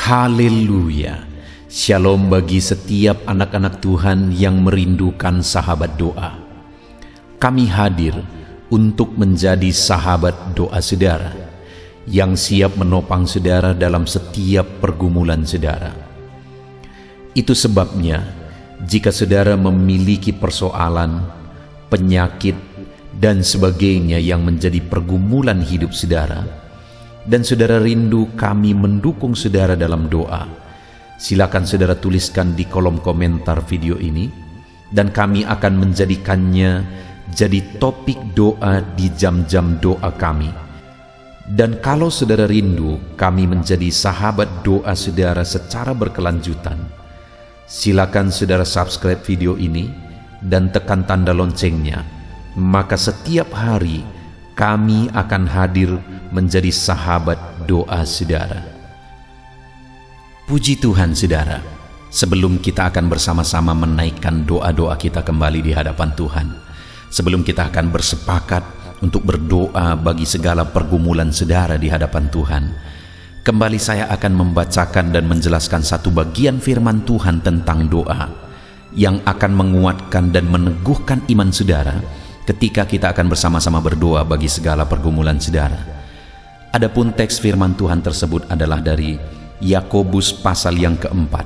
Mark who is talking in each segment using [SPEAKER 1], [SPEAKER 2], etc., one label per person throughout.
[SPEAKER 1] Haleluya. Shalom bagi setiap anak-anak Tuhan yang merindukan sahabat doa. Kami hadir untuk menjadi sahabat doa saudara, yang siap menopang saudara dalam setiap pergumulan saudara. Itu sebabnya, jika saudara memiliki persoalan, penyakit, dan sebagainya yang menjadi pergumulan hidup saudara, dan saudara rindu kami mendukung saudara dalam doa, silakan saudara tuliskan di kolom komentar video ini, dan kami akan menjadikannya jadi topik doa di jam-jam doa kami. Dan kalau saudara rindu kami menjadi sahabat doa saudara secara berkelanjutan, silakan saudara subscribe video ini dan tekan tanda loncengnya, maka setiap hari kami akan hadir menjadi sahabat doa saudara. Puji Tuhan saudara, sebelum kita akan bersama-sama menaikkan doa-doa kita kembali di hadapan Tuhan, sebelum kita akan bersepakat untuk berdoa bagi segala pergumulan saudara di hadapan Tuhan, kembali saya akan membacakan dan menjelaskan satu bagian firman Tuhan tentang doa yang akan menguatkan dan meneguhkan iman saudara ketika kita akan bersama-sama berdoa bagi segala pergumulan saudara. Adapun teks firman Tuhan tersebut adalah dari Yakobus pasal yang keempat,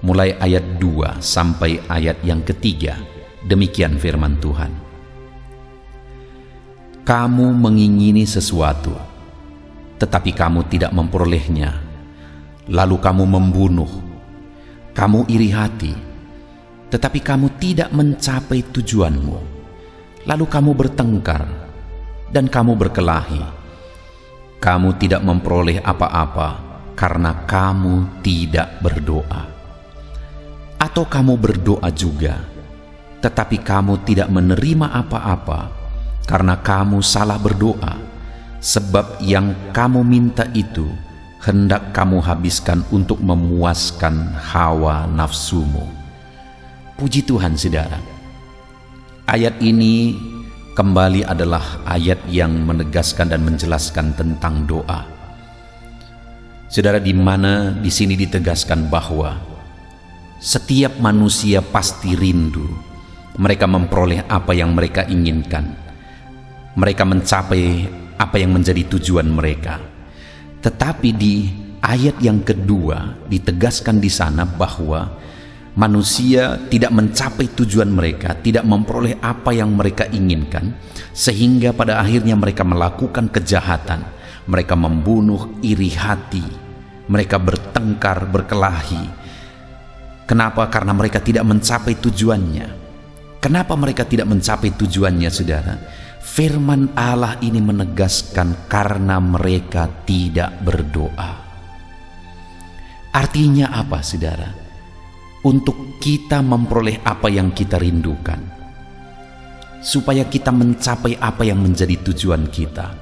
[SPEAKER 1] mulai ayat 2 sampai ayat yang ketiga. Demikian firman Tuhan. Kamu mengingini sesuatu, tetapi kamu tidak memperolehnya. Lalu kamu membunuh. Kamu iri hati, tetapi kamu tidak mencapai tujuanmu. Lalu kamu bertengkar, dan kamu berkelahi. Kamu tidak memperoleh apa-apa, karena kamu tidak berdoa. Atau kamu berdoa juga, tetapi kamu tidak menerima apa-apa, karena kamu salah berdoa, sebab yang kamu minta itu hendak kamu habiskan untuk memuaskan hawa nafsumu. Puji Tuhan saudara. Ayat ini kembali adalah ayat yang menegaskan dan menjelaskan tentang doa. Saudara, di mana di sini ditegaskan bahwa setiap manusia pasti rindu mereka memperoleh apa yang mereka inginkan, mereka mencapai apa yang menjadi tujuan mereka. Tetapi di ayat yang kedua ditegaskan di sana bahwa manusia tidak mencapai tujuan mereka, tidak memperoleh apa yang mereka inginkan, sehingga pada akhirnya mereka melakukan kejahatan, mereka membunuh, iri hati, mereka bertengkar, berkelahi. Kenapa? Karena mereka tidak mencapai tujuannya. Kenapa mereka tidak mencapai tujuannya, saudara? Firman Allah ini menegaskan karena mereka tidak berdoa. Artinya apa, saudara? Untuk kita memperoleh apa yang kita rindukan, supaya kita mencapai apa yang menjadi tujuan kita,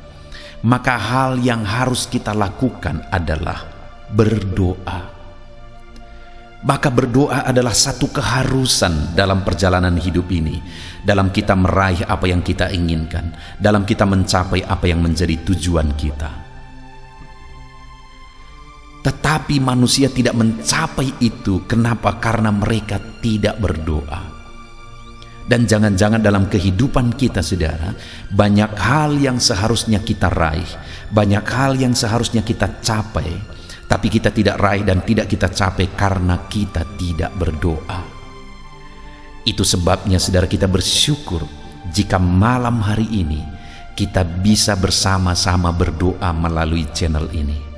[SPEAKER 1] maka hal yang harus kita lakukan adalah berdoa. Maka berdoa adalah satu keharusan dalam perjalanan hidup ini, dalam kita meraih apa yang kita inginkan, dalam kita mencapai apa yang menjadi tujuan kita. Tetapi manusia tidak mencapai itu. Kenapa? Karena mereka tidak berdoa. Dan jangan-jangan dalam kehidupan kita, saudara, banyak hal yang seharusnya kita raih, banyak hal yang seharusnya kita capai, tapi kita tidak raih dan tidak kita capai karena kita tidak berdoa. Itu sebabnya, saudara, kita bersyukur jika malam hari ini kita bisa bersama-sama berdoa melalui channel ini.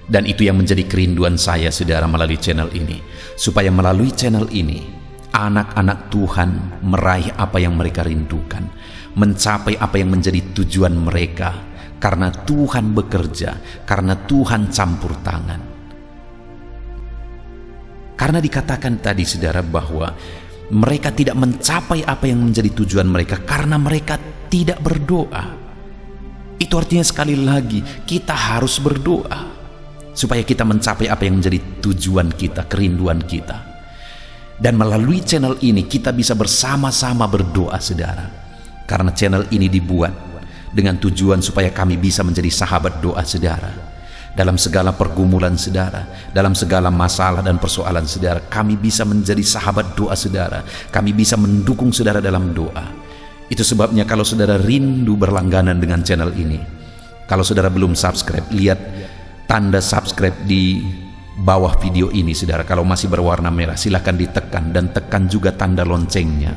[SPEAKER 1] Dan itu yang menjadi kerinduan saya, saudara, melalui channel ini. Supaya melalui channel ini, anak-anak Tuhan meraih apa yang mereka rindukan, mencapai apa yang menjadi tujuan mereka, karena Tuhan bekerja, karena Tuhan campur tangan. Karena dikatakan tadi, saudara, bahwa mereka tidak mencapai apa yang menjadi tujuan mereka karena mereka tidak berdoa. Itu artinya sekali lagi, kita harus berdoa supaya kita mencapai apa yang menjadi tujuan kita, kerinduan kita. Dan melalui channel ini kita bisa bersama-sama berdoa, saudara. Karena channel ini dibuat dengan tujuan supaya kami bisa menjadi sahabat doa saudara. dalam segala pergumulan saudara, dalam segala masalah dan persoalan saudara. Kami bisa menjadi sahabat doa saudara, kami bisa mendukung saudara dalam doa. Itu sebabnya kalau saudara rindu berlangganan dengan channel ini, kalau saudara belum subscribe, lihat tanda subscribe di bawah video ini saudara. Kalau masih berwarna merah, silakan ditekan dan tekan juga tanda loncengnya.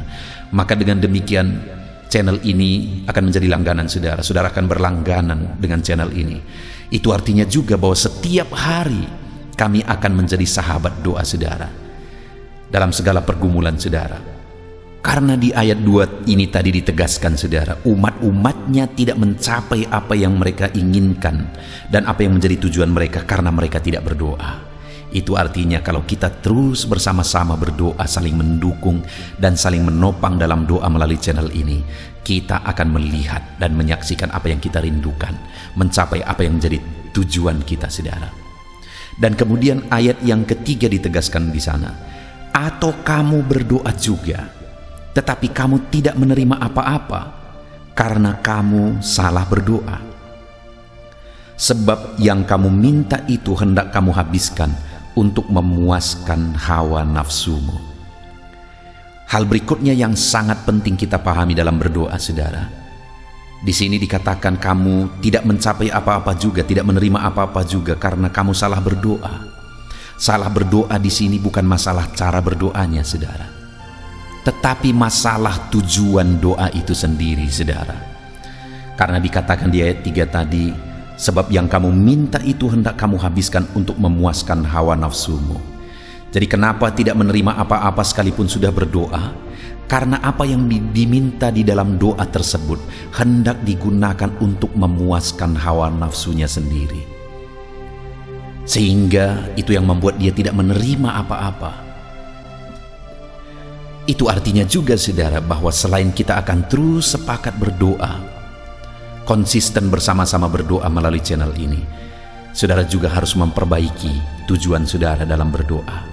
[SPEAKER 1] Maka dengan demikian channel ini akan menjadi langganan saudara. Saudara akan berlangganan dengan channel ini. Itu artinya juga bahwa setiap hari kami akan menjadi sahabat doa saudara dalam segala pergumulan saudara. Karena di ayat 2 ini tadi ditegaskan saudara, umat-umatnya tidak mencapai apa yang mereka inginkan dan apa yang menjadi tujuan mereka karena mereka tidak berdoa. Itu artinya kalau kita terus bersama-sama berdoa, saling mendukung dan saling menopang dalam doa melalui channel ini, kita akan melihat dan menyaksikan apa yang kita rindukan, mencapai apa yang menjadi tujuan kita saudara. Dan kemudian ayat yang ketiga ditegaskan di sana, atau kamu berdoa juga, tetapi kamu tidak menerima apa-apa karena kamu salah berdoa. Sebab yang kamu minta itu hendak kamu habiskan untuk memuaskan hawa nafsumu. Hal berikutnya yang sangat penting kita pahami dalam berdoa saudara. Di sini dikatakan kamu tidak mencapai apa-apa juga, tidak menerima apa-apa juga karena kamu salah berdoa. Salah berdoa di sini bukan masalah cara berdoanya saudara, tetapi masalah tujuan doa itu sendiri saudara. Karena dikatakan di ayat 3 tadi, sebab yang kamu minta itu hendak kamu habiskan untuk memuaskan hawa nafsumu. Jadi kenapa tidak menerima apa-apa sekalipun sudah berdoa? Karena apa yang diminta di dalam doa tersebut hendak digunakan untuk memuaskan hawa nafsunya sendiri. Sehingga itu yang membuat dia tidak menerima apa-apa. Itu artinya juga saudara bahwa selain kita akan terus sepakat berdoa, konsisten bersama-sama berdoa melalui channel ini, saudara juga harus memperbaiki tujuan saudara dalam berdoa.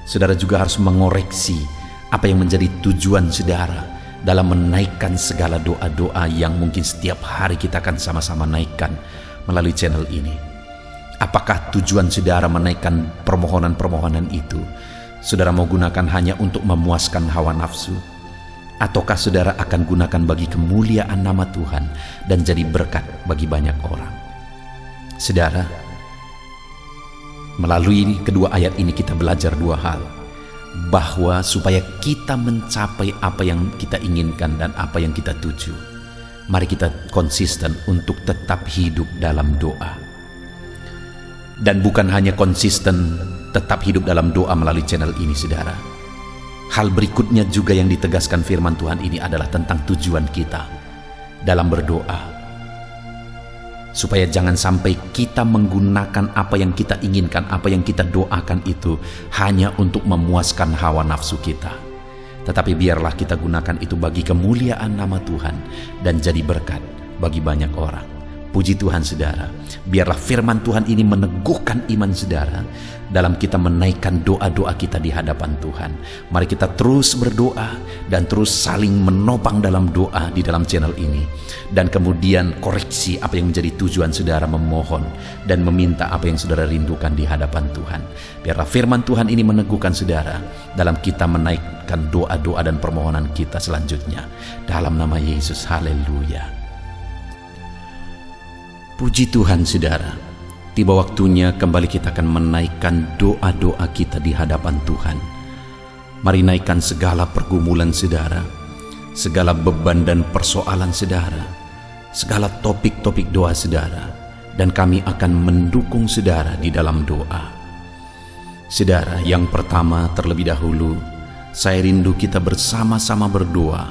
[SPEAKER 1] Saudara juga harus mengoreksi apa yang menjadi tujuan saudara dalam menaikkan segala doa-doa yang mungkin setiap hari kita akan sama-sama naikkan melalui channel ini. Apakah tujuan saudara menaikkan permohonan-permohonan itu saudara mau gunakan hanya untuk memuaskan hawa nafsu? Ataukah saudara akan gunakan bagi kemuliaan nama Tuhan dan jadi berkat bagi banyak orang? Saudara, melalui kedua ayat ini kita belajar dua hal. Bahwa supaya kita mencapai apa yang kita inginkan dan apa yang kita tuju, mari kita konsisten untuk tetap hidup dalam doa. Dan bukan hanya konsisten tetap hidup dalam doa melalui channel ini saudara. Hal berikutnya juga yang ditegaskan firman Tuhan ini adalah tentang tujuan kita dalam berdoa. Supaya jangan sampai kita menggunakan apa yang kita inginkan, apa yang kita doakan itu hanya untuk memuaskan hawa nafsu kita. Tetapi biarlah kita gunakan itu bagi kemuliaan nama Tuhan dan jadi berkat bagi banyak orang. Puji Tuhan saudara, biarlah firman Tuhan ini meneguhkan iman saudara dalam kita menaikkan doa-doa kita di hadapan Tuhan. Mari kita terus berdoa dan terus saling menopang dalam doa di dalam channel ini. Dan kemudian koreksi apa yang menjadi tujuan saudara, memohon dan meminta apa yang saudara rindukan di hadapan Tuhan. Biarlah firman Tuhan ini meneguhkan saudara dalam kita menaikkan doa-doa dan permohonan kita selanjutnya. Dalam nama Yesus, haleluya. Puji Tuhan saudara, tiba waktunya kembali kita akan menaikkan doa-doa kita di hadapan Tuhan. Mari naikkan segala pergumulan saudara, segala beban dan persoalan saudara, segala topik-topik doa saudara, dan kami akan mendukung saudara di dalam doa. Saudara, yang pertama terlebih dahulu, saya rindu kita bersama-sama berdoa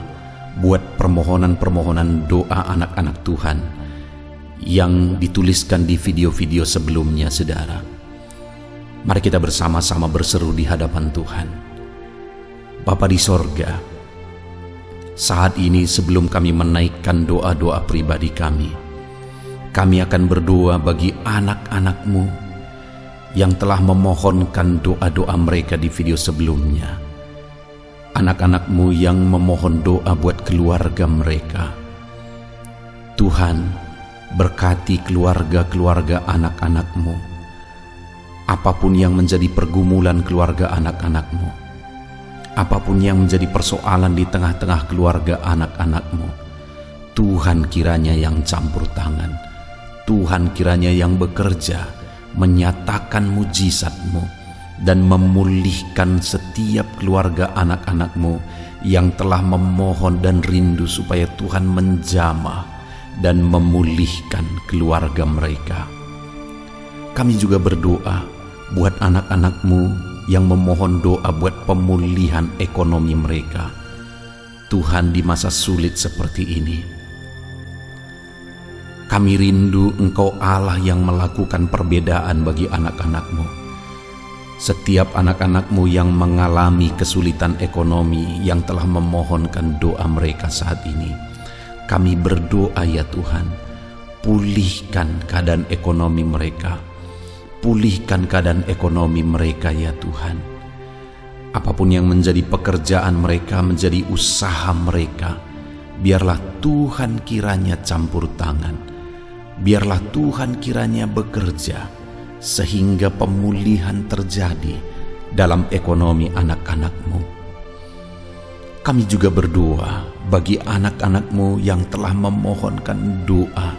[SPEAKER 1] buat permohonan-permohonan doa anak-anak Tuhan yang dituliskan di video-video sebelumnya saudara. Mari kita bersama-sama berseru di hadapan Tuhan. Bapa di sorga, saat ini sebelum kami menaikkan doa-doa pribadi kami akan berdoa bagi anak-anak-Mu yang telah memohonkan doa-doa mereka di video sebelumnya. Anak-anak-Mu yang memohon doa buat keluarga mereka. Tuhan, Berkati keluarga-keluarga anak-anak-Mu. Apapun yang menjadi pergumulan keluarga anak-anak-Mu, apapun yang menjadi persoalan di tengah-tengah keluarga anak-anak-Mu, Tuhan kiranya yang campur tangan, Tuhan kiranya yang bekerja, menyatakan mujizat-Mu, dan memulihkan setiap keluarga anak-anak-Mu yang telah memohon dan rindu supaya Tuhan menjamah dan memulihkan keluarga mereka. Kami juga berdoa buat anak-anak-Mu yang memohon doa buat pemulihan ekonomi mereka. Tuhan, di masa sulit seperti ini, kami rindu Engkau Allah yang melakukan perbedaan bagi anak-anak-Mu. Setiap anak-anak-Mu yang mengalami kesulitan ekonomi, yang telah memohonkan doa mereka saat ini, kami berdoa ya Tuhan, pulihkan keadaan ekonomi mereka. Pulihkan keadaan ekonomi mereka ya Tuhan. Apapun yang menjadi pekerjaan mereka, menjadi usaha mereka, biarlah Tuhan kiranya campur tangan. Biarlah Tuhan kiranya bekerja, sehingga pemulihan terjadi dalam ekonomi anak-anak-Mu. Kami juga berdoa bagi anak-anak-Mu yang telah memohonkan doa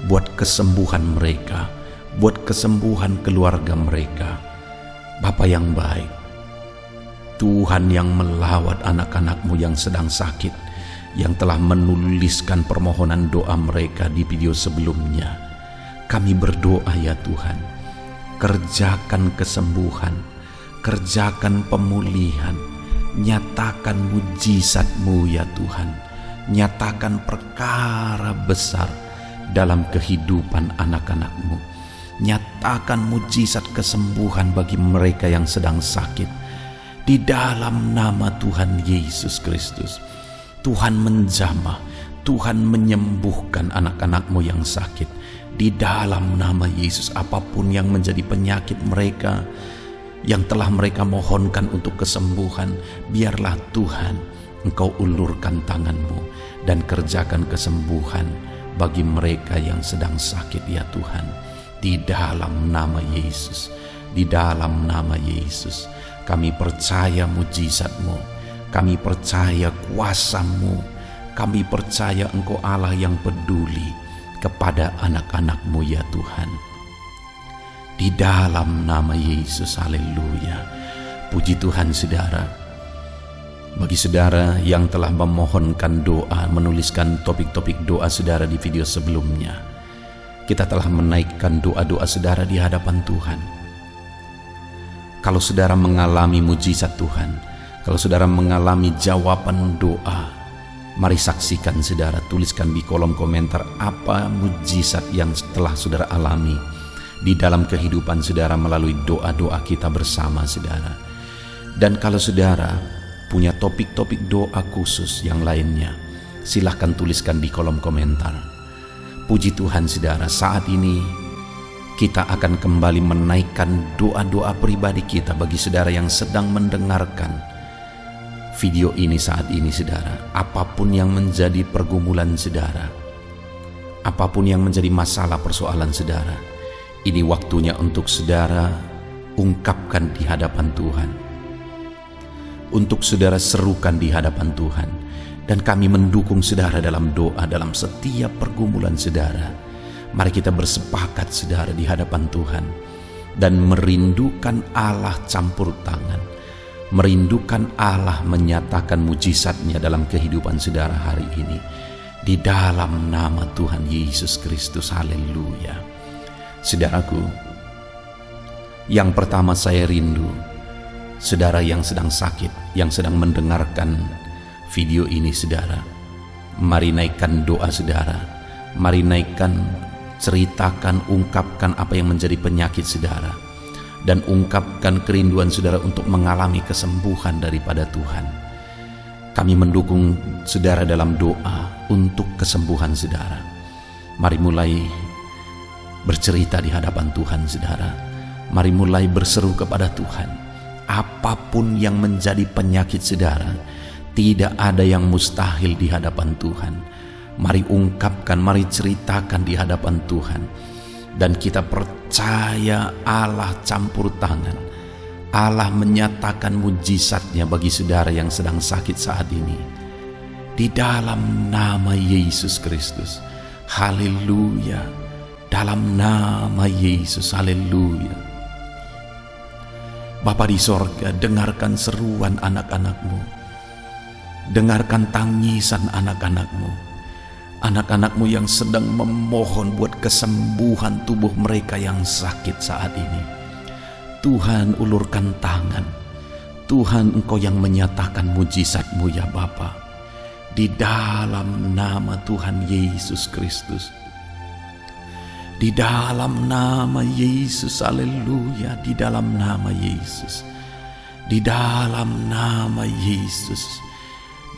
[SPEAKER 1] buat kesembuhan mereka, buat kesembuhan keluarga mereka. Bapa yang baik, Tuhan yang melawat anak-anak-Mu yang sedang sakit, yang telah menuliskan permohonan doa mereka di video sebelumnya, kami berdoa ya Tuhan, kerjakan kesembuhan, kerjakan pemulihan, nyatakan mujizat-Mu ya Tuhan, nyatakan perkara besar dalam kehidupan anak-anak-Mu. Nyatakan mujizat kesembuhan bagi mereka yang sedang sakit. Di dalam nama Tuhan Yesus Kristus, Tuhan menjamah, Tuhan menyembuhkan anak-anak-Mu yang sakit. Di dalam nama Yesus, apapun yang menjadi penyakit mereka, yang telah mereka mohonkan untuk kesembuhan, biarlah Tuhan Engkau ulurkan tangan-Mu dan kerjakan kesembuhan bagi mereka yang sedang sakit ya Tuhan. Di dalam nama Yesus, di dalam nama Yesus, kami percaya mujizat-Mu, kami percaya kuasa-Mu, kami percaya Engkau Allah yang peduli kepada anak-anak-Mu ya Tuhan. Di dalam nama Yesus, haleluya. Puji Tuhan saudara. Bagi saudara yang telah memohonkan doa, menuliskan topik-topik doa saudara di video sebelumnya, kita telah menaikkan doa-doa saudara di hadapan Tuhan. Kalau saudara mengalami mujizat Tuhan, kalau saudara mengalami jawaban doa, mari saksikan saudara, tuliskan di kolom komentar apa mujizat yang telah saudara alami di dalam kehidupan saudara melalui doa-doa kita bersama saudara. Dan kalau saudara punya topik-topik doa khusus yang lainnya, silahkan tuliskan di kolom komentar. Puji Tuhan saudara, saat ini kita akan kembali menaikkan doa-doa pribadi kita bagi saudara yang sedang mendengarkan video ini saat ini saudara. Apapun yang menjadi pergumulan saudara, apapun yang menjadi masalah persoalan saudara, ini waktunya untuk saudara ungkapkan di hadapan Tuhan, untuk saudara serukan di hadapan Tuhan. Dan kami mendukung saudara dalam doa, dalam setiap pergumulan saudara. Mari kita bersepakat saudara di hadapan Tuhan dan merindukan Allah campur tangan, merindukan Allah menyatakan mujizat-Nya dalam kehidupan saudara hari ini. Di dalam nama Tuhan Yesus Kristus, haleluya. Saudaraku, yang pertama saya rindu saudara yang sedang sakit, yang sedang mendengarkan video ini saudara, mari naikkan doa saudara, mari naikkan, ceritakan, ungkapkan apa yang menjadi penyakit saudara, dan ungkapkan kerinduan saudara untuk mengalami kesembuhan daripada Tuhan. Kami mendukung saudara dalam doa untuk kesembuhan saudara. Mari mulai bercerita di hadapan Tuhan saudara, mari mulai berseru kepada Tuhan. Apapun yang menjadi penyakit saudara, tidak ada yang mustahil di hadapan Tuhan. Mari ungkapkan, mari ceritakan di hadapan Tuhan. Dan kita percaya Allah campur tangan. Allah menyatakan mujizatnya bagi saudara yang sedang sakit saat ini. Di dalam nama Yesus Kristus. Haleluya. Dalam nama Yesus. Haleluya. Bapa di sorga, dengarkan seruan anak-anak-Mu. Dengarkan tangisan anak-anak-Mu. Anak-anak-Mu yang sedang memohon buat kesembuhan tubuh mereka yang sakit saat ini. Tuhan, ulurkan tangan. Tuhan, Engkau yang menyatakan mujizat-Mu ya Bapa. Di dalam nama Tuhan Yesus Kristus. Di dalam nama Yesus, haleluya. Di dalam nama Yesus. Di dalam nama Yesus.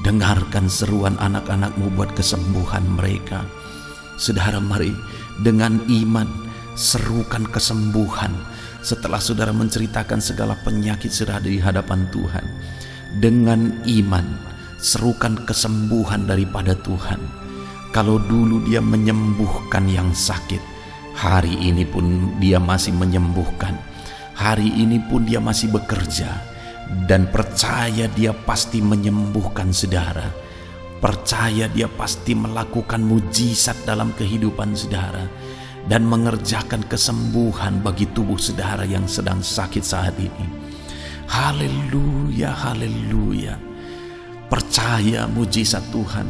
[SPEAKER 1] Dengarkan seruan anak-anak-Mu buat kesembuhan mereka. Saudara, mari dengan iman serukan kesembuhan. Setelah saudara menceritakan segala penyakit saudara di hadapan Tuhan, dengan iman serukan kesembuhan daripada Tuhan. Kalau dulu Dia menyembuhkan yang sakit, hari ini pun Dia masih menyembuhkan. Hari ini pun Dia masih bekerja. Dan percaya Dia pasti menyembuhkan saudara. Percaya Dia pasti melakukan mujizat dalam kehidupan saudara. Dan mengerjakan kesembuhan bagi tubuh saudara yang sedang sakit saat ini. Haleluya, haleluya. Percaya mujizat Tuhan.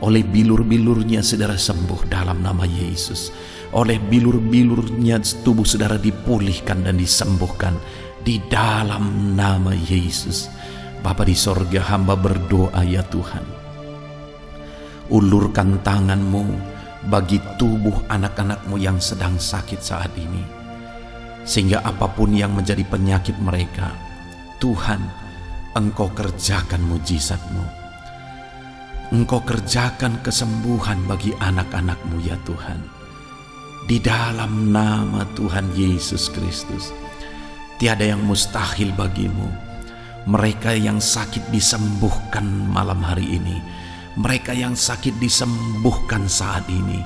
[SPEAKER 1] Oleh bilur-bilurnya saudara sembuh dalam nama Yesus. Oleh bilur-bilurnya tubuh saudara dipulihkan dan disembuhkan di dalam nama Yesus. Bapa di sorga, hamba berdoa ya Tuhan. Ulurkan tangan-Mu bagi tubuh anak-anak-Mu yang sedang sakit saat ini. Sehingga apapun yang menjadi penyakit mereka, Tuhan, Engkau kerjakan mujizat-Mu. Engkau kerjakan kesembuhan bagi anak-anak-Mu ya Tuhan. Di dalam nama Tuhan Yesus Kristus. Tiada yang mustahil bagimu. Mereka yang sakit disembuhkan malam hari ini. Mereka yang sakit disembuhkan saat ini.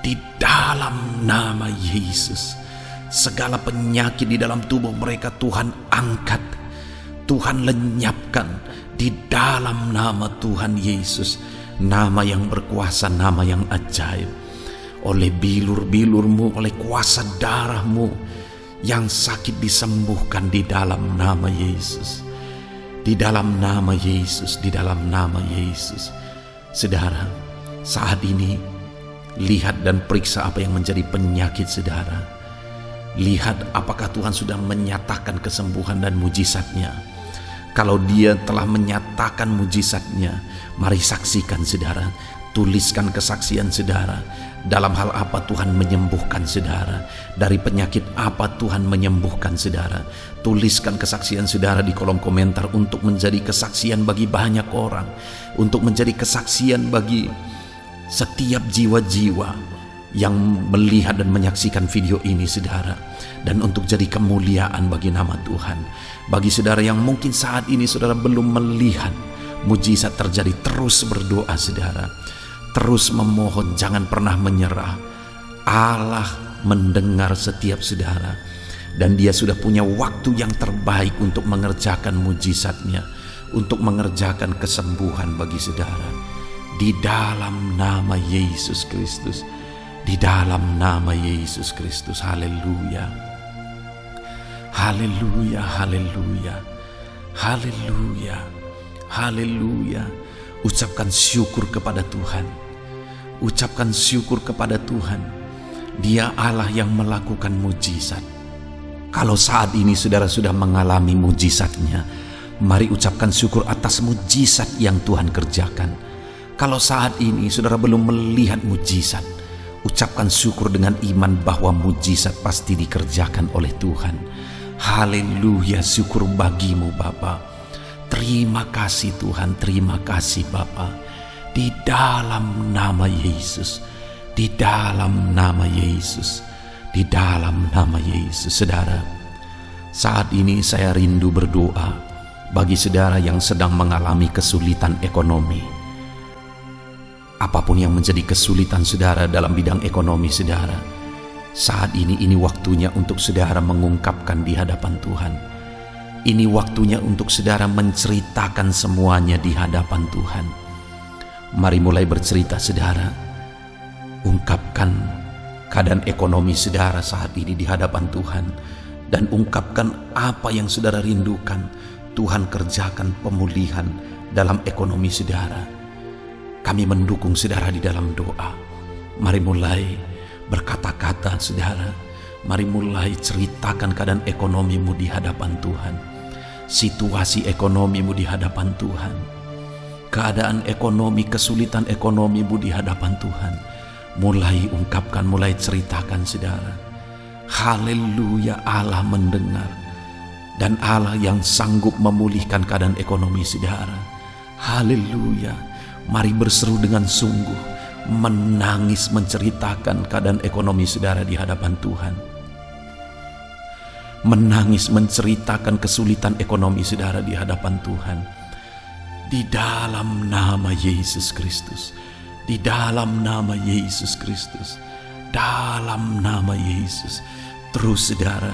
[SPEAKER 1] Di dalam nama Yesus. Segala penyakit di dalam tubuh mereka Tuhan angkat. Tuhan lenyapkan di dalam nama Tuhan Yesus. Nama yang berkuasa, nama yang ajaib. Oleh bilur-bilur-Mu, oleh kuasa darah-Mu, yang sakit disembuhkan di dalam nama Yesus. Di dalam nama Yesus, di dalam nama Yesus. Saudara, saat ini lihat dan periksa apa yang menjadi penyakit saudara. Lihat apakah Tuhan sudah menyatakan kesembuhan dan mujizatnya. Kalau Dia telah menyatakan mujizatnya, mari saksikan saudara. Tuliskan kesaksian saudara. Dalam hal apa Tuhan menyembuhkan saudara. Dari penyakit apa Tuhan menyembuhkan saudara. Tuliskan kesaksian saudara di kolom komentar untuk menjadi kesaksian bagi banyak orang. Untuk menjadi kesaksian bagi setiap jiwa-jiwa yang melihat dan menyaksikan video ini saudara. Dan untuk jadi kemuliaan bagi nama Tuhan. Bagi saudara yang mungkin saat ini saudara belum melihat mujizat terjadi, terus berdoa saudara. Terus memohon, jangan pernah menyerah. Allah mendengar setiap saudara. Dan Dia sudah punya waktu yang terbaik untuk mengerjakan mujizatnya. Untuk mengerjakan kesembuhan bagi saudara. Di dalam nama Yesus Kristus. Di dalam nama Yesus Kristus. Haleluya. Haleluya, haleluya. Haleluya. Haleluya. Ucapkan syukur kepada Tuhan. Ucapkan syukur kepada Tuhan. Dia Allah yang melakukan mujizat. Kalau saat ini saudara sudah mengalami mujizatnya, mari ucapkan syukur atas mujizat yang Tuhan kerjakan. Kalau saat ini saudara belum melihat mujizat, ucapkan syukur dengan iman bahwa mujizat pasti dikerjakan oleh Tuhan. Haleluya, syukur bagimu Bapa. Terima kasih Tuhan, terima kasih Bapa. Di dalam nama Yesus, di dalam nama Yesus, di dalam nama Yesus. Saudara, saat ini saya rindu berdoa bagi saudara yang sedang mengalami kesulitan ekonomi. Apapun yang menjadi kesulitan saudara dalam bidang ekonomi saudara, saat ini waktunya untuk saudara mengungkapkan di hadapan Tuhan. Ini waktunya untuk saudara menceritakan semuanya di hadapan Tuhan. Mari mulai bercerita saudara. Ungkapkan keadaan ekonomi saudara saat ini di hadapan Tuhan. Dan ungkapkan apa yang saudara rindukan. Tuhan kerjakan pemulihan dalam ekonomi saudara. Kami mendukung saudara di dalam doa. Mari mulai berkata-kata saudara. Mari mulai ceritakan keadaan ekonomimu di hadapan Tuhan. Situasi ekonomimu di hadapan Tuhan. Keadaan ekonomi, kesulitan ekonomimu di hadapan Tuhan. Mulai ungkapkan, mulai ceritakan saudara. Haleluya, Allah mendengar. Dan Allah yang sanggup memulihkan keadaan ekonomi saudara. Haleluya. Mari berseru dengan sungguh. Menangis menceritakan keadaan ekonomi saudara di hadapan Tuhan. Menangis menceritakan kesulitan ekonomi saudara di hadapan Tuhan. Di dalam nama Yesus Kristus. Di dalam nama Yesus Kristus. Dalam nama Yesus. Terus saudara,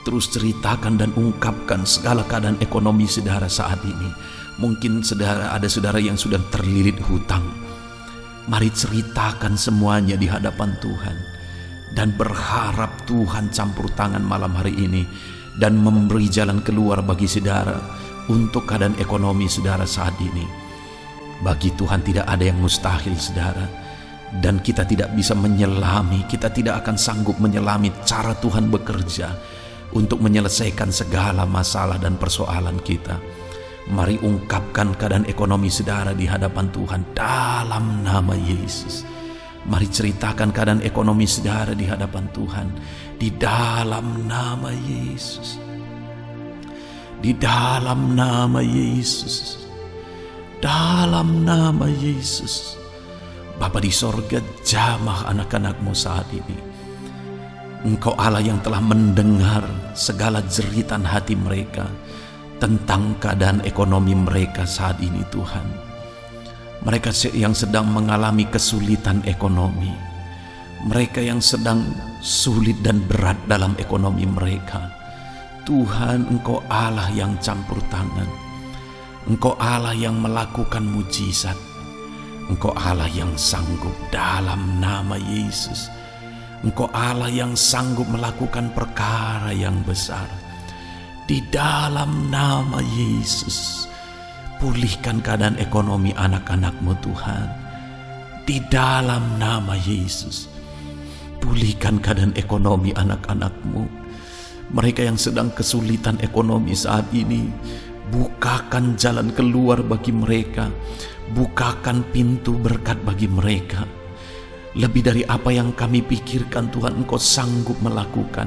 [SPEAKER 1] terus ceritakan dan ungkapkan segala keadaan ekonomi saudara saat ini. Mungkin ada saudara yang sudah terlilit hutang. Mari ceritakan semuanya di hadapan Tuhan. Dan berharap Tuhan campur tangan malam hari ini. Dan memberi jalan keluar bagi saudara. Untuk keadaan ekonomi saudara saat ini. Bagi Tuhan tidak ada yang mustahil saudara. Dan kita tidak bisa menyelami. Kita tidak akan sanggup menyelami cara Tuhan bekerja. Untuk menyelesaikan segala masalah dan persoalan kita. Mari ungkapkan keadaan ekonomi saudara di hadapan Tuhan dalam nama Yesus. Mari ceritakan keadaan ekonomi saudara di hadapan Tuhan di dalam nama Yesus. Di dalam nama Yesus. Dalam nama Yesus. Bapa di sorga, jamah anak-anakmu saat ini. Engkau Allah yang telah mendengar segala jeritan hati mereka tentang keadaan ekonomi mereka saat ini Tuhan. Mereka yang sedang mengalami kesulitan ekonomi. Mereka yang sedang sulit dan berat dalam ekonomi mereka. Tuhan, Engkau Allah yang campur tangan. Engkau Allah yang melakukan mujizat. Engkau Allah yang sanggup dalam nama Yesus. Engkau Allah yang sanggup melakukan perkara yang besar. Di dalam nama Yesus. Pulihkan keadaan ekonomi anak-anakmu Tuhan. Di dalam nama Yesus. Pulihkan keadaan ekonomi anak-anakmu. Mereka yang sedang kesulitan ekonomi saat ini. Bukakan jalan keluar bagi mereka. Bukakan pintu berkat bagi mereka. Lebih dari apa yang kami pikirkan Tuhan, Engkau sanggup melakukan.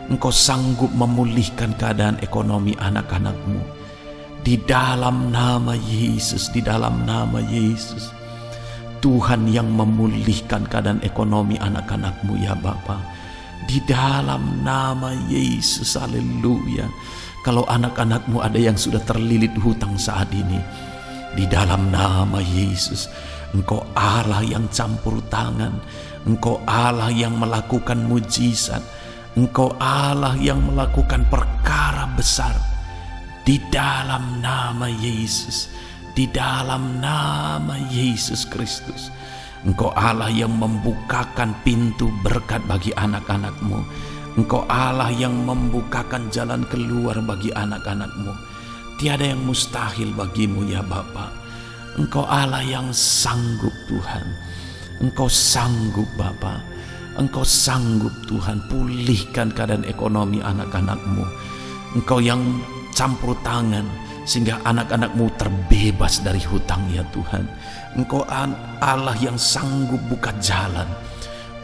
[SPEAKER 1] Engkau sanggup memulihkan keadaan ekonomi anak-anakmu. Di dalam nama Yesus, di dalam nama Yesus. Tuhan yang memulihkan keadaan ekonomi anak-anakmu ya Bapa. Di dalam nama Yesus, haleluya. Kalau anak-anakmu ada yang sudah terlilit hutang saat ini, di dalam nama Yesus, Engkau Allah yang campur tangan. Engkau Allah yang melakukan mujizat. Engkau Allah yang melakukan perkara besar. Di dalam nama Yesus. Di dalam nama Yesus Kristus. Engkau Allah yang membukakan pintu berkat bagi anak-anakmu. Engkau Allah yang membukakan jalan keluar bagi anak-anakmu. Tiada yang mustahil bagimu ya Bapa. Engkau Allah yang sanggup Tuhan. Engkau sanggup Bapa. Engkau sanggup Tuhan. Pulihkan keadaan ekonomi anak-anakmu. Engkau yang campur tangan sehingga anak-anakmu terbebas dari hutang ya Tuhan. Engkau Allah yang sanggup buka jalan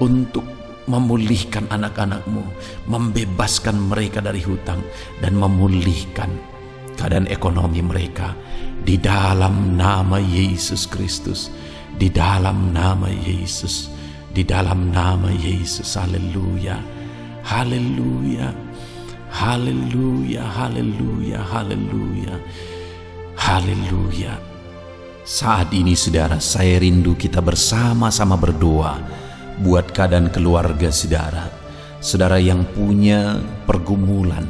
[SPEAKER 1] untuk memulihkan anak-anakmu, membebaskan mereka dari hutang dan memulihkan keadaan ekonomi mereka di dalam nama Yesus Kristus. Di dalam nama Yesus. Di dalam nama Yesus. Haleluya. Haleluya. Haleluya, haleluya, haleluya, haleluya. Saat ini saudara, saya rindu kita bersama-sama berdoa buat keadaan keluarga saudara. Saudara yang punya pergumulan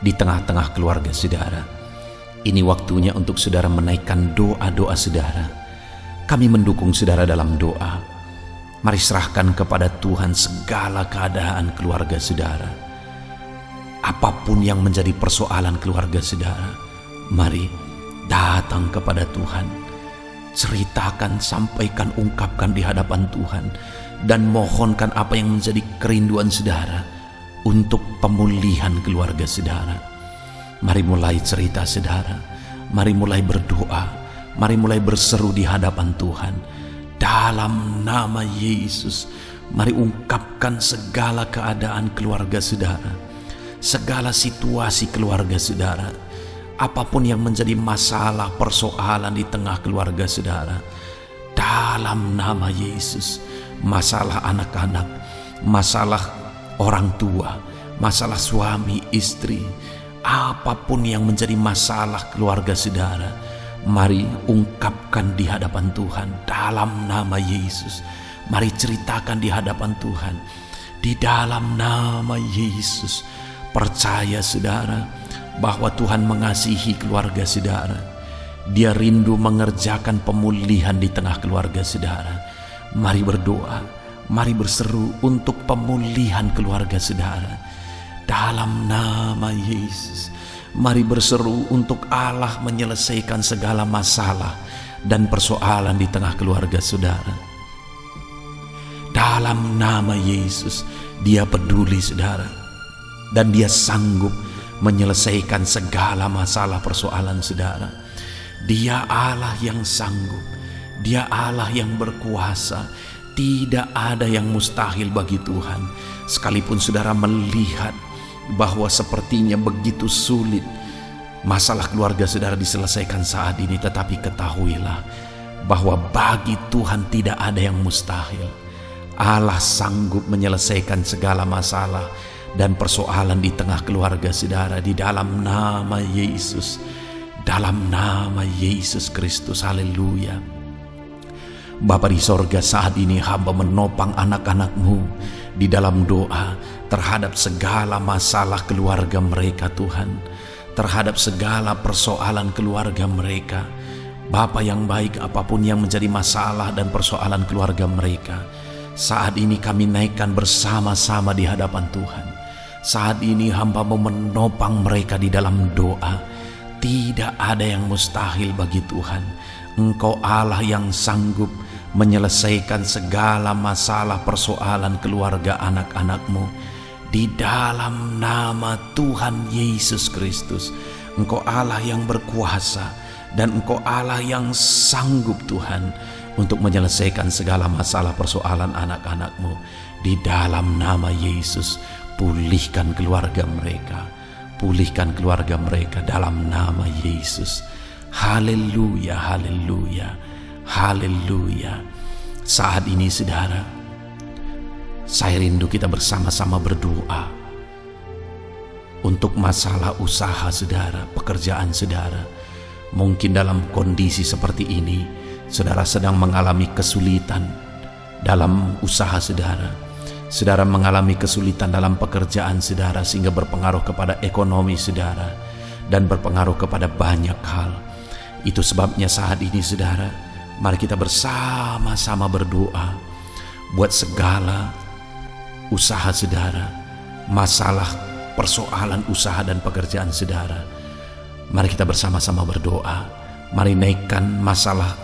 [SPEAKER 1] di tengah-tengah keluarga saudara. Ini waktunya untuk saudara menaikkan doa-doa saudara. Kami mendukung saudara dalam doa. Mari serahkan kepada Tuhan segala keadaan keluarga saudara. Apapun yang menjadi persoalan keluarga saudara, mari datang kepada Tuhan. Ceritakan, sampaikan, ungkapkan di hadapan Tuhan, dan mohonkan apa yang menjadi kerinduan saudara untuk pemulihan keluarga saudara. Mari mulai cerita saudara, mari mulai berdoa, mari mulai berseru di hadapan Tuhan. Dalam nama Yesus, mari ungkapkan segala keadaan keluarga saudara, segala situasi keluarga saudara. Apapun yang menjadi masalah, persoalan di tengah keluarga saudara, dalam nama Yesus, masalah anak-anak, masalah orang tua, masalah suami, istri, apapun yang menjadi masalah keluarga saudara, mari ungkapkan di hadapan Tuhan dalam nama Yesus. Mari ceritakan di hadapan Tuhan di dalam nama Yesus. Percaya saudara bahwa Tuhan mengasihi keluarga saudara. Dia rindu mengerjakan pemulihan di tengah keluarga saudara. Mari berdoa, mari berseru untuk pemulihan keluarga saudara dalam nama Yesus. Mari berseru untuk Allah menyelesaikan segala masalah dan persoalan di tengah keluarga saudara. Dalam nama Yesus, Dia peduli saudara, dan Dia sanggup menyelesaikan segala masalah persoalan saudara. Dia Allah yang sanggup, Dia Allah yang berkuasa. Tidak ada yang mustahil bagi Tuhan. Sekalipun saudara melihat bahwa sepertinya begitu sulit masalah keluarga saudara diselesaikan saat ini, tetapi ketahuilah bahwa bagi Tuhan tidak ada yang mustahil. Allah sanggup menyelesaikan segala masalah dan persoalan di tengah keluarga saudara di dalam nama Yesus, dalam nama Yesus Kristus. Haleluya. Bapa di sorga, saat ini hamba menopang anak-anak-Mu di dalam doa terhadap segala masalah keluarga mereka Tuhan, terhadap segala persoalan keluarga mereka. Bapa yang baik, apapun yang menjadi masalah dan persoalan keluarga mereka, saat ini kami naikkan bersama-sama di hadapan Tuhan. Saat ini hamba-Mu menopang mereka di dalam doa. Tidak ada yang mustahil bagi Tuhan. Engkau Allah yang sanggup menyelesaikan segala masalah persoalan keluarga anak-anak-Mu di dalam nama Tuhan Yesus Kristus. Engkau Allah yang berkuasa, dan Engkau Allah yang sanggup Tuhan untuk menyelesaikan segala masalah persoalan anak-anak-Mu di dalam nama Yesus. Pulihkan keluarga mereka, pulihkan keluarga mereka dalam nama Yesus. Haleluya, haleluya, haleluya. Saat ini saudara, saya rindu kita bersama-sama berdoa untuk masalah usaha saudara, pekerjaan saudara. Mungkin dalam kondisi seperti ini saudara sedang mengalami kesulitan dalam usaha saudara. Saudara mengalami kesulitan dalam pekerjaan saudara, sehingga berpengaruh kepada ekonomi saudara dan berpengaruh kepada banyak hal. Itu sebabnya saat ini saudara, mari kita bersama-sama berdoa buat segala usaha saudara, masalah persoalan usaha dan pekerjaan saudara. Mari kita bersama-sama berdoa. Mari naikkan masalah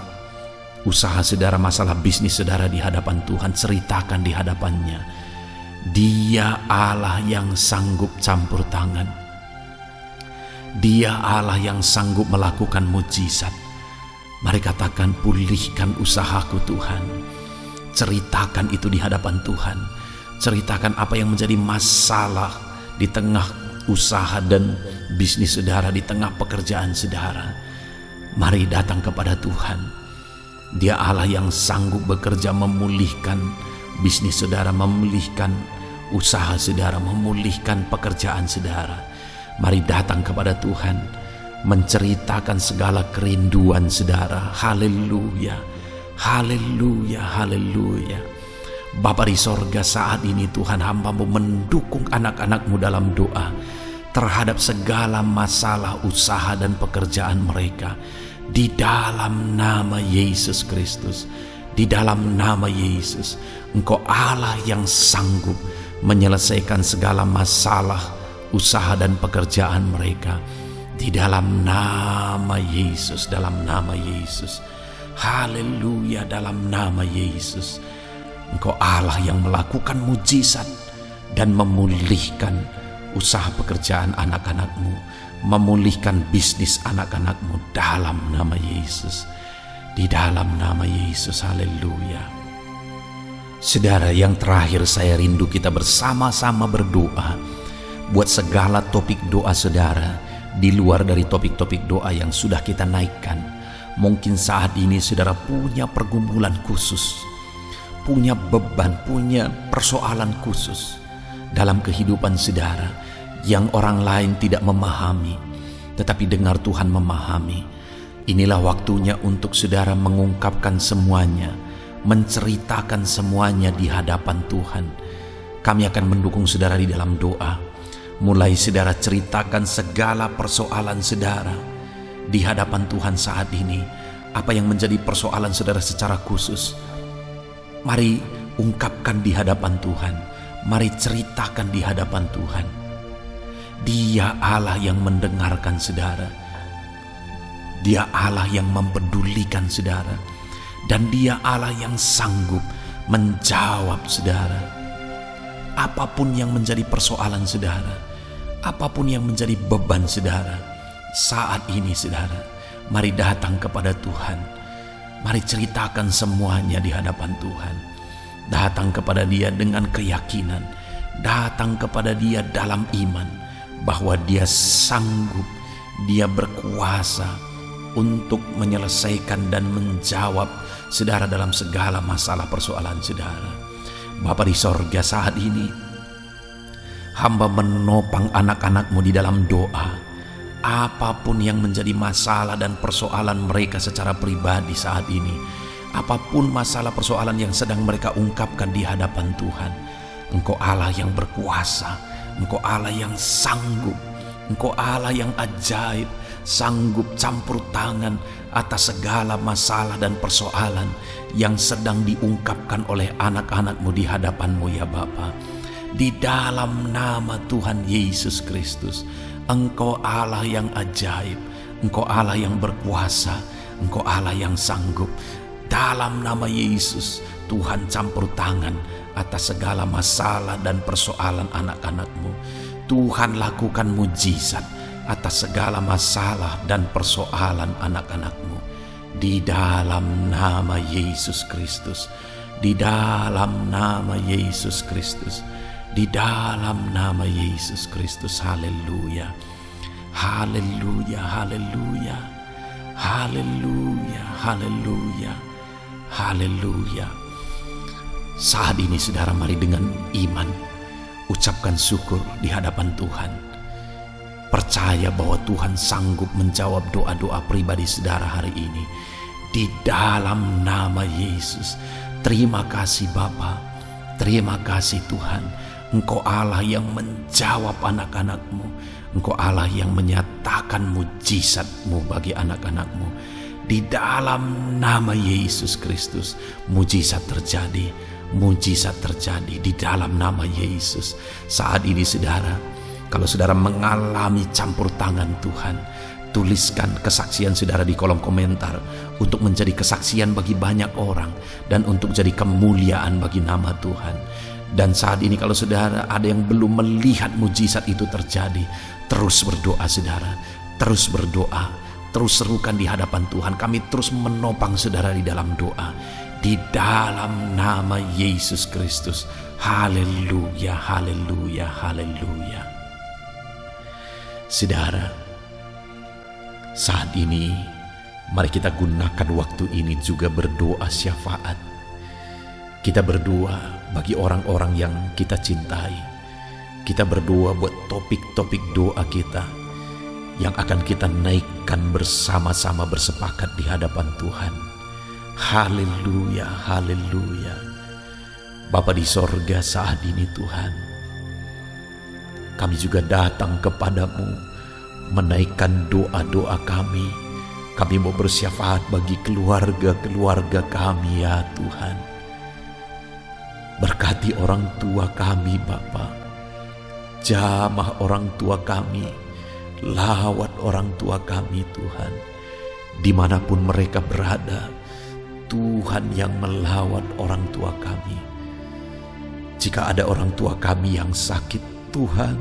[SPEAKER 1] usaha saudara, masalah bisnis saudara di hadapan Tuhan. Ceritakan di hadapannya. Dia Allah yang sanggup campur tangan. Dia Allah yang sanggup melakukan mujizat. Mari katakan, pulihkan usahaku Tuhan. Ceritakan itu di hadapan Tuhan. Ceritakan apa yang menjadi masalah di tengah usaha dan bisnis saudara, di tengah pekerjaan saudara. Mari datang kepada Tuhan. Dia Allah yang sanggup bekerja memulihkan bisnis saudara, memulihkan usaha saudara, memulihkan pekerjaan saudara. Mari datang kepada Tuhan. menceritakan segala kerinduan saudara. Haleluya, haleluya, haleluya. Bapa di sorga, saat ini Tuhan, hamba-Mu mendukung anak-anak-Mu dalam doa terhadap segala masalah usaha dan pekerjaan mereka. Di dalam nama Yesus Kristus, di dalam nama Yesus, Engkau Allah yang sanggup menyelesaikan segala masalah usaha dan pekerjaan mereka. Di dalam nama Yesus, dalam nama Yesus. Haleluya, dalam nama Yesus. Engkau Allah yang melakukan mujizat dan memulihkan usaha pekerjaan anak-anak-Mu, memulihkan bisnis anak-anak-Mu dalam nama Yesus. Di dalam nama Yesus, haleluya. Saudara, yang terakhir saya rindu kita bersama-sama berdoa buat segala topik doa saudara, di luar dari topik-topik doa yang sudah kita naikkan. Mungkin saat ini saudara punya pergumulan khusus, punya beban, punya persoalan khusus dalam kehidupan saudara yang orang lain tidak memahami, tetapi dengar Tuhan memahami. Inilah waktunya untuk saudara mengungkapkan semuanya, menceritakan semuanya di hadapan Tuhan. Kami akan mendukung saudara di dalam doa. Mulai saudara ceritakan segala persoalan saudara di hadapan Tuhan saat ini. Apa yang menjadi persoalan saudara secara khusus, mari ungkapkan di hadapan Tuhan. Mari ceritakan di hadapan Tuhan. Dia Allah yang mendengarkan saudara. Dia Allah yang mempedulikan saudara. Dan Dia Allah yang sanggup menjawab saudara. Apapun yang menjadi persoalan saudara, apapun yang menjadi beban saudara, saat ini saudara, mari datang kepada Tuhan. Mari ceritakan semuanya di hadapan Tuhan. Datang kepada Dia dengan keyakinan. Datang kepada Dia dalam iman bahwa Dia sanggup, Dia berkuasa untuk menyelesaikan dan menjawab saudara dalam segala masalah persoalan saudara. Bapa di sorga, saat ini hamba menopang anak-anak-Mu di dalam doa. Apapun yang menjadi masalah dan persoalan mereka secara pribadi saat ini, apapun masalah persoalan yang sedang mereka ungkapkan di hadapan Tuhan, Engkau Allah yang berkuasa, Engkau Allah yang sanggup, Engkau Allah yang ajaib, sanggup campur tangan atas segala masalah dan persoalan yang sedang diungkapkan oleh anak-anak-Mu di hadapan-Mu ya Bapa. Di dalam nama Tuhan Yesus Kristus, Engkau Allah yang ajaib, Engkau Allah yang berkuasa, Engkau Allah yang sanggup. Dalam nama Yesus, Tuhan campur tangan atas segala masalah dan persoalan anak-anak-Mu. Tuhan lakukan mujizat atas segala masalah dan persoalan anak-anak-Mu. Di dalam nama Yesus Kristus, di dalam nama Yesus Kristus, di dalam nama Yesus Kristus. Haleluya, haleluya, haleluya, haleluya, haleluya, haleluya. Saat ini saudara, mari dengan iman ucapkan syukur di hadapan Tuhan. Percaya bahwa Tuhan sanggup menjawab doa-doa pribadi saudara hari ini. Di dalam nama Yesus. Terima kasih Bapa, terima kasih Tuhan. Engkau Allah yang menjawab anak-anak-Mu. Engkau Allah yang menyatakan mujizat-Mu bagi anak-anak-Mu. Di dalam nama Yesus Kristus, mujizat terjadi, mujizat terjadi di dalam nama Yesus. Saat ini saudara, kalau saudara mengalami campur tangan Tuhan, tuliskan kesaksian saudara di kolom komentar untuk menjadi kesaksian bagi banyak orang dan untuk jadi kemuliaan bagi nama Tuhan. Dan saat ini kalau saudara ada yang belum melihat mujizat itu terjadi, terus berdoa saudara, terus berdoa, terus serukan di hadapan Tuhan. Kami terus menopang saudara di dalam doa, di dalam nama Yesus Kristus. Haleluya, haleluya, haleluya. Saudara, saat ini mari kita gunakan waktu ini juga berdoa syafaat. Kita berdoa bagi orang-orang yang kita cintai. Kita berdoa buat topik-topik doa kita yang akan kita naikkan bersama-sama bersepakat di hadapan Tuhan. Haleluya, haleluya. Bapa di sorga, saat ini Tuhan, kami juga datang kepadamu menaikkan doa-doa kami. Kami mau bersyafaat bagi keluarga-keluarga kami ya Tuhan. Berkati orang tua kami Bapa, jamah orang tua kami, lawat orang tua kami Tuhan. Dimanapun mereka berada, Tuhan yang melawat orang tua kami. Jika ada orang tua kami yang sakit, Tuhan,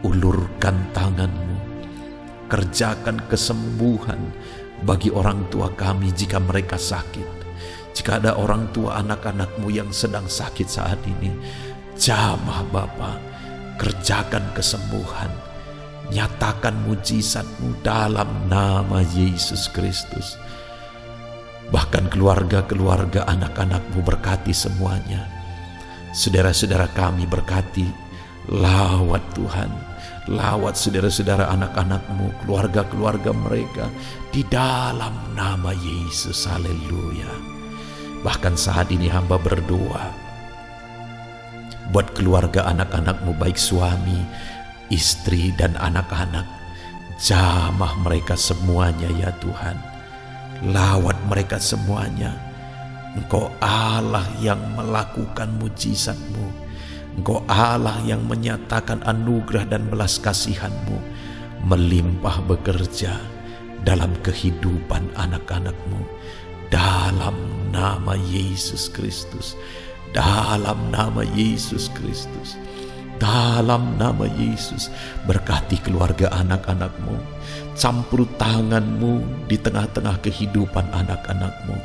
[SPEAKER 1] ulurkan tangan-Mu, kerjakan kesembuhan bagi orang tua kami jika mereka sakit. Jika ada orang tua anak-anak-Mu yang sedang sakit saat ini, jamah Bapa, kerjakan kesembuhan, nyatakan mujizat-Mu dalam nama Yesus Kristus. Bahkan keluarga-keluarga anak-anak-Mu berkati semuanya. Saudara-saudara kami berkati, lawat Tuhan, lawat saudara-saudara anak-anak-Mu, keluarga-keluarga mereka di dalam nama Yesus. Haleluya. Bahkan saat ini hamba berdoa buat keluarga anak-anak-Mu, baik suami, istri, dan anak-anak. Jamah mereka semuanya ya Tuhan, lawat mereka semuanya. Engkau Allah yang melakukan mujizat-Mu, Engkau Allah yang menyatakan anugerah dan belas kasihan-Mu melimpah bekerja dalam kehidupan anak-anak-Mu. Dalam nama Yesus Kristus, dalam nama Yesus Kristus, dalam nama Yesus, berkati keluarga anak-anak-Mu. Campur tangan-Mu di tengah-tengah kehidupan anak-anak-Mu.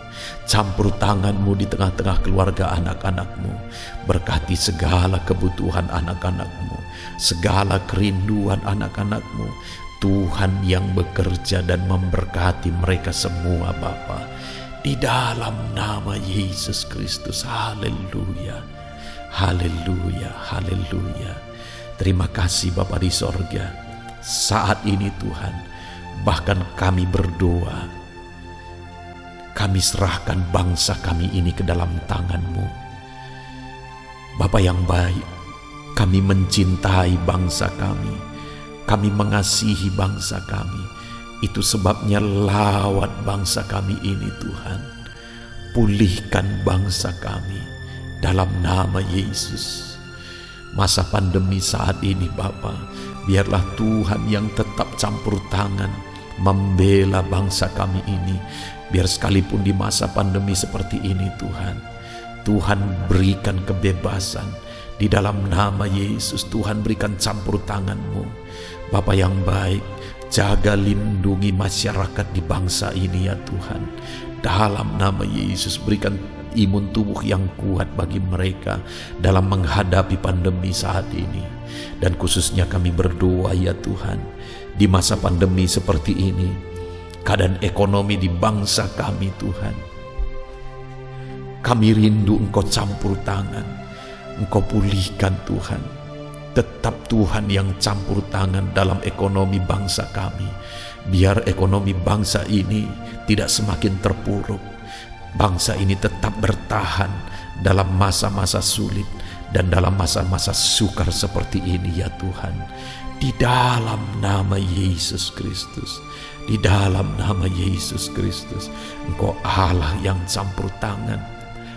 [SPEAKER 1] Campur tangan-Mu di tengah-tengah keluarga anak-anak-Mu. Berkati segala kebutuhan anak-anak-Mu, segala kerinduan anak-anak-Mu. Tuhan yang bekerja dan memberkati mereka semua Bapa. Di dalam nama Yesus Kristus. Haleluya, haleluya, haleluya. Terima kasih Bapa di sorga. Saat ini Tuhan, bahkan kami berdoa, kami serahkan bangsa kami ini ke dalam tangan-Mu. Bapa yang baik, kami mencintai bangsa kami mengasihi bangsa kami. Itu sebabnya lawat bangsa kami ini Tuhan. Pulihkan bangsa kami dalam nama Yesus. Masa pandemi saat ini Bapa, biarlah Tuhan yang tetap campur tangan membela bangsa kami ini. Biar sekalipun di masa pandemi seperti ini Tuhan berikan kebebasan. Di dalam nama Yesus Tuhan berikan campur tangan-Mu. Bapa yang baik, jaga lindungi masyarakat di bangsa ini ya Tuhan. Dalam nama Yesus berikan imun tubuh yang kuat bagi mereka dalam menghadapi pandemi saat ini. Dan khususnya kami berdoa ya Tuhan, di masa pandemi seperti ini, keadaan ekonomi di bangsa kami Tuhan, kami rindu Engkau campur tangan, Engkau pulihkan Tuhan. Tetap Tuhan yang campur tangan dalam ekonomi bangsa kami. Biar ekonomi bangsa ini tidak semakin terpuruk. Bangsa ini tetap bertahan dalam masa-masa sulit dan dalam masa-masa sukar seperti ini ya Tuhan. Di dalam nama Yesus Kristus, di dalam nama Yesus Kristus, Engkau Allah yang campur tangan.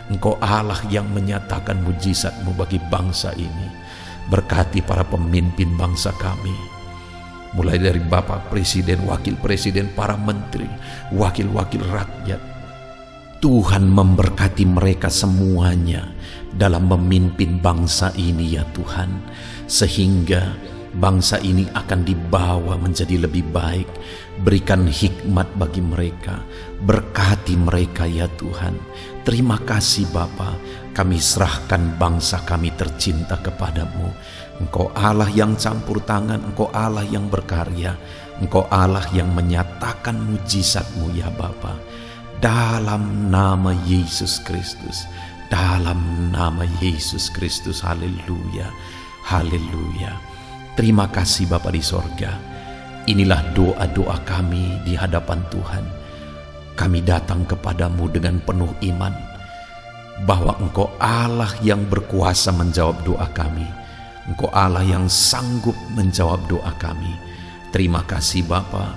[SPEAKER 1] Engkau Allah yang menyatakan mujizat-Mu bagi bangsa ini. Berkati para pemimpin bangsa kami, mulai dari Bapak Presiden, Wakil Presiden, para menteri, wakil-wakil rakyat. Tuhan memberkati mereka semuanya dalam memimpin bangsa ini ya Tuhan, sehingga bangsa ini akan dibawa menjadi lebih baik. Berikan hikmat bagi mereka, berkati mereka ya Tuhan. Terima kasih Bapa, kami serahkan bangsa kami tercinta kepadamu. Engkau Allah yang campur tangan, Engkau Allah yang berkarya, Engkau Allah yang menyatakan mujizat-Mu ya Bapa. Dalam nama Yesus Kristus, dalam nama Yesus Kristus, haleluya, haleluya. Terima kasih Bapa di sorga. Inilah doa-doa kami di hadapan Tuhan. Kami datang kepadamu dengan penuh iman bahwa Engkau Allah yang berkuasa menjawab doa kami. Engkau Allah yang sanggup menjawab doa kami. Terima kasih Bapa.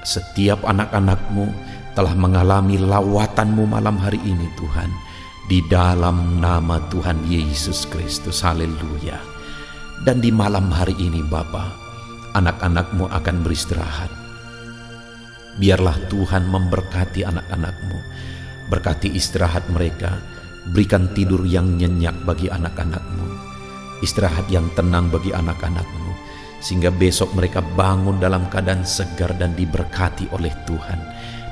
[SPEAKER 1] Setiap anak-anak-Mu telah mengalami lawatan-Mu malam hari ini Tuhan. Di dalam nama Tuhan Yesus Kristus. Haleluya. Dan di malam hari ini Bapa, anak-anak-Mu akan beristirahat. Biarlah Tuhan memberkati anak-anak-Mu. Berkati istirahat mereka. Berikan tidur yang nyenyak bagi anak-anak-Mu. Istirahat yang tenang bagi anak-anak-Mu. Sehingga besok mereka bangun dalam keadaan segar dan diberkati oleh Tuhan.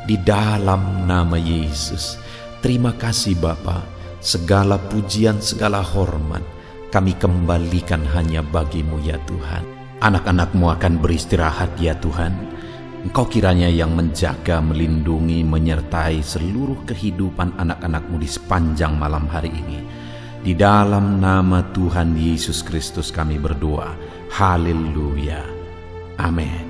[SPEAKER 1] Di dalam nama Yesus. Terima kasih Bapa. Segala pujian, segala hormat kami kembalikan hanya bagi-Mu ya Tuhan. Anak-anak-Mu akan beristirahat ya Tuhan. Engkau kiranya yang menjaga, melindungi, menyertai seluruh kehidupan anak-anak-Mu di sepanjang malam hari ini. Di dalam nama Tuhan Yesus Kristus kami berdoa. Haleluya. Amin.